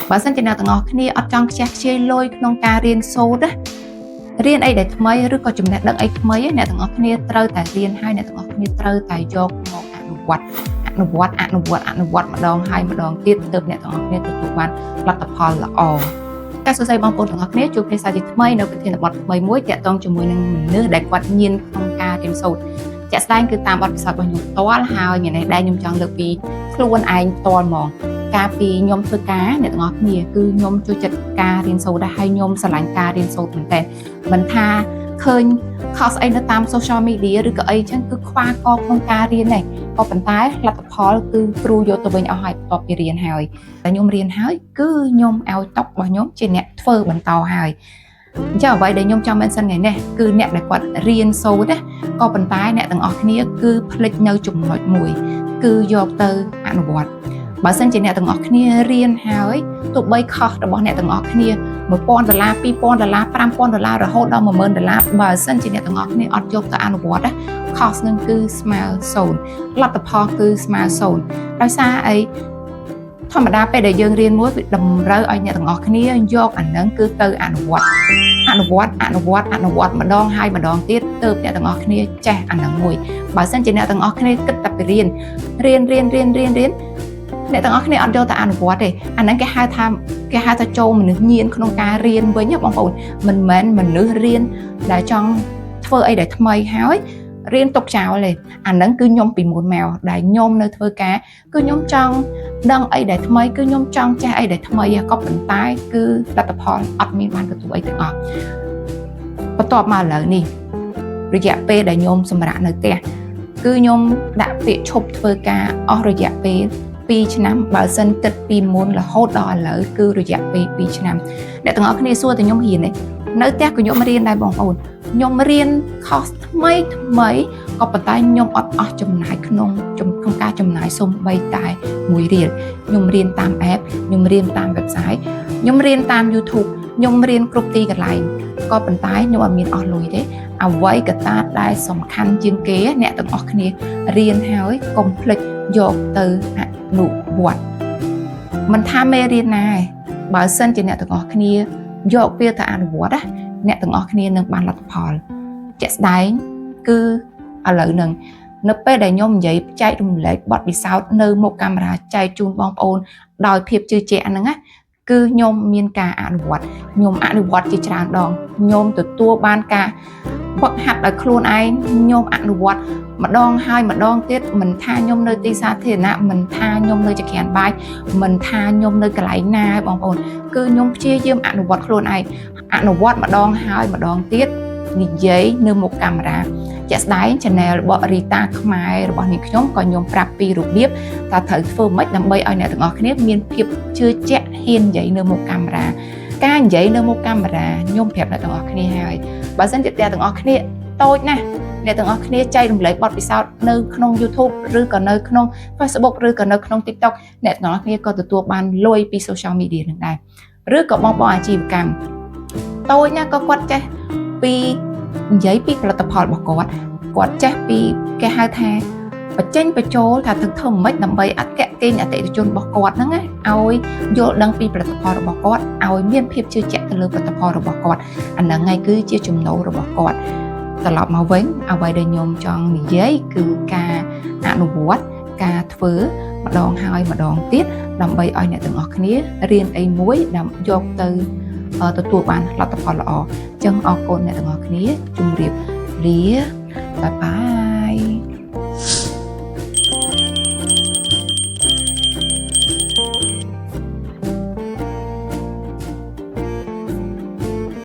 បើសិនជាអ្នកទាំងអស់គ្នាអត់ចង់ខ្ជះខ្ជាយលុយក្នុងការរៀនសូត្ររៀនអីដែលថ្មីឬក៏ចំណេះដឹងអីថ្មីអ្នកទាំងអស់គ្នាត្រូវតែរៀនហើយអ្នកទាំងអស់គ្នាត្រូវតែយកមកអនុវត្តម្ដងហើយម្ដងទៀតទើបអ្នកទាំងអស់គ្នាទទួលបានលទ្ធផលល្អការសរសេរបងប្អូនទាំងអស់គ្នាជួបគ្នាសាជាថ្មីនៅប្រធានបទថ្មីមួយទាក់ទងជាមួយនឹងមនុស្សដែលគាត់ញៀនក្នុងការរៀនសូត្រជាក់ស្ដែងគឺតាមបទពិសោធន៍របស់ខ្ញុំផ្ទាល់ហើយថ្ងៃនេះដែលខ្ញុំចង់លើកពីខ្លួនឯងផ្ទាល់ហ្មងការពីខ្ញុំធ្វើការអ្នកទាំងអស់គ្នាគឺខ្ញុំចូលចិត្តការរៀនសូត្រដែរហើយខ្ញុំស្រឡាញ់ការរៀនសូត្រមែនតើមិនថាឃើញ course អីនៅតាម social media ឬក៏អីចឹងគឺខ្វះកក្នុងការរៀនដែរក៏ប៉ុន្តែលទ្ធផលគឺគ្រូយកទៅវិញឲ្យបន្ទាប់ពីរៀនហើយតែខ្ញុំរៀនហើយគឺខ្ញុំឲ្យតុករបស់ខ្ញុំជាអ្នកធ្វើបន្តហើយអញ្ចឹងអ្វីដែលខ្ញុំចង់មែនសិនថ្ងៃនេះគឺអ្នកដែលគាត់រៀនសូត្រក៏ប៉ុន្តែអ្នកទាំងអស់គ្នាគឺភ្លេចនៅចំណុចមួយគឺយកទៅអនុវត្តបើសិនជាអ្នកទាំងអស់គ្នារៀនហើយទោះបីខុសរបស់អ្នកទាំងអស់គ្នា$1000 $2000 $5000 រហូតដល់$10000បើសិនជាអ្នកទាំងអស់គ្នាអត់យកទៅអនុវត្តខុសនឹងគឺស្មើ0លទ្ធផលគឺស្មើ0ដោយសារអីធម្មតាពេលដែលយើងរៀនមួយវាតម្រូវឲ្យអ្នកទាំងអស់គ្នាយកអានឹងគឺទៅអនុវត្តម្ដងហើយម្ដងទៀតទើបអ្នកទាំងអស់គ្នាចេះអានឹងមួយបើសិនជាអ្នកទាំងអស់គ្នាគិតតែពីរៀនអ្នកទាំងអស់គ្នាអត់យកទៅអនុវត្តទេអាហ្នឹងគេហៅថាចូលមនុស្សញៀនក្នុងការរៀនវិញបងប្អូនមិនមែនមនុស្សរៀនដែលចង់ធ្វើអីដែលថ្មីហើយរៀនទុកចោលទេអាហ្នឹងគឺខ្ញុំពីមុនមកដែលខ្ញុំនៅធ្វើការគឺខ្ញុំចង់ដឹងអីដែលថ្មីគឺខ្ញុំចង់ចេះអីដែលថ្មីក៏ប៉ុន្តែគឺលទ្ធផលអត់មានបានទទួលអីទាំងអស់បន្ទាប់មកឥឡូវនេះរយៈពេលដែលខ្ញុំសម្រាកនៅផ្ទះគឺខ្ញុំដាក់ពាក្យឈប់ធ្វើការអស់រយៈពេល2ឆ្នាំបើសិនគិតពីមុនរហូតដល់ឥឡូវគឺរយៈពេល2ឆ្នាំអ្នកទាំងអស់គ្នាសួរតែខ្ញុំរៀនទេនៅផ្ទះក៏ខ្ញុំរៀនដែរបងប្អូនខ្ញុំរៀន course ថ្មីក៏ប៉ុន្តែខ្ញុំអត់អស់ចំណាយក្នុងការចំណាយសូម្បីតែ1រៀលខ្ញុំរៀនតាម app ខ្ញុំរៀនតាម website ខ្ញុំរៀនតាម YouTube ខ្ញុំរៀនគ្រប់ទីកន្លែងក៏ប៉ុន្តែខ្ញុំអត់មានអស់លុយទេអ្វីក៏តាដែលសំខាន់ជាងគេអ្នកទាំងអស់គ្នារៀនហើយកុំភ្លេចយកទៅអនុវត្តមិនថាមេរៀនណាបើសិនជាអ្នកទាំងអស់គ្នាយកវាទៅអនុវត្តអ្នកទាំងអស់គ្នានឹងបានលទ្ធផលជាក់ស្ដែងគឺឥឡូវហ្នឹងនៅពេលដែលខ្ញុំនិយាយចែករំលែកបទពិសោធន៍នៅមុខកាមេរ៉ាចែកជូនបងប្អូនដោយភាពជឿជាក់ហ្នឹងណាគឺខ្ញុំមានការអនុវត្តខ្ញុំអនុវត្តជាច្រើនដងខ្ញុំទទួលបានការហ្វឹកហាត់ដោយខ្លួនឯងខ្ញុំអនុវត្តម្ដងហើយម្ដងទៀតមិនថាខ្ញុំនៅទីសាធារណៈមិនថាខ្ញុំនៅចក្រានបាយមិនថាខ្ញុំនៅកន្លែងណាបងប្អូនគឺខ្ញុំព្យាយាមអនុវត្តខ្លួនឯងអនុវត្តម្ដងហើយម្ដងទៀតនិយាយនៅមុខកាមេរ៉ាជាក់ស្ដែង channel របស់ Rita ខ្មែររបស់នាងខ្ញុំក៏ខ្ញុំប្រាប់ពីរបៀបថាត្រូវធ្វើម៉េចដើម្បីឲ្យអ្នកទាំងអស់គ្នាមានភាពជឿជាក់ហ៊ាននិយាយនៅមុខកាមេរ៉ាការនិយាយនៅមុខកាមេរ៉ាខ្ញុំប្រាប់អ្នកទាំងអស់គ្នាហើយបើសិនជាអ្នកទាំងអស់គ្នាតូចណាស់អ្នកទាំងអស់គ្នាចែករំលែកបទពិសោធន៍នៅក្នុង YouTube ឬក៏នៅក្នុង Facebook ឬក៏នៅក្នុង TikTok អ្នកទាំងអស់គ្នាក៏ទទួលបានលុយពី social media នឹងដែរឬក៏បងប្អូនអាជីវកម្មតូចណាស់ក៏គាត់ចេះពីនិយាយពីផលិតផលរបស់គាត់ចេះពីគេហៅថាបញ្ចេញបញ្ចូលថាទឹកធ្វើមិនដើម្បីអតិថិជនអតិថិជនរបស់គាត់ហ្នឹងឲ្យយល់ដឹងពីផលិតផលរបស់គាត់ឲ្យមានភាពជឿជាក់ទៅលើផលិតផលរបស់គាត់អាហ្នឹងហើយគឺជាចំណូលរបស់គាត់ត្រឡប់មកវិញអ្វីដែលខ្ញុំចង់និយាយគឺការអនុវត្តការធ្វើម្ដងហើយម្ដងទៀតដើម្បីឲ្យអ្នកទាំងអស់គ្នារៀនអីមួយដើម្បីយកទៅទទួលបានលទ្ធផលល្អអញ្ចឹងអរគុណអ្នកទាំងអស់គ្នាជម្រាបលាបាយបាយ